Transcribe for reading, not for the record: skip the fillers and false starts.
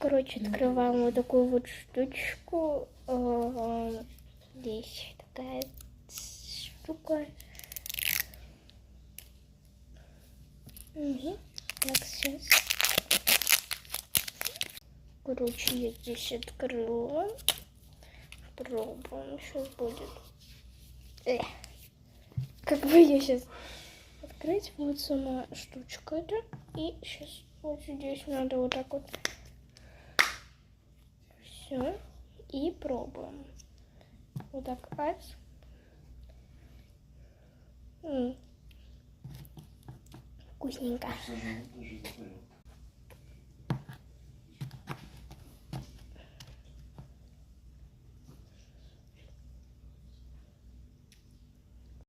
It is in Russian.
Короче, открываем вот такую вот штучку. Здесь такая штука. Угу. Так, сейчас. Короче, я здесь открыла. Пробуем. Сейчас будет. Как бы я сейчас открыть. Вот сама штучка эта. И сейчас вот здесь надо вот так вот. Все. И пробуем. Вот так. Вкусненько.